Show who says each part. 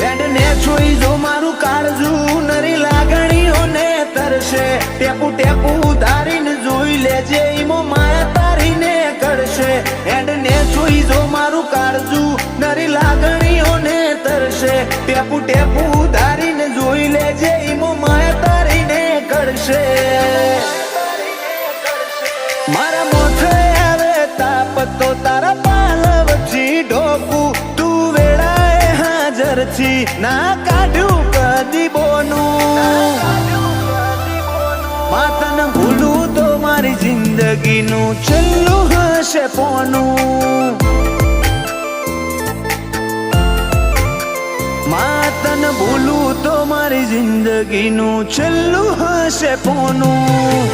Speaker 1: લેડને જોઈ જો મારું કાળજું નરી લાગણીઓને તરશે ટેપુ ટેપુ ધારીને જોઈ લેજે ઈમો માયા તારીને કરશે લેડને જોઈ જો મારું કાળજું નરી લાગણીઓને તરશે ટેપુ ટેપુ ધારીને જોઈ લેજે ઈમો માયા તારીને કરશે મારા મોથે આવે તાપ તો તારા પાલવથી ઢોકું તું વેળાએ હાજર છી ના કાઢ્યું કદી બોનું માતન ભૂલું તો મારી જિંદગીનું છેલ્લું હશે પોનું માતન ભૂલું તો મારી જિંદગીનું છેલ્લું હશે પોનું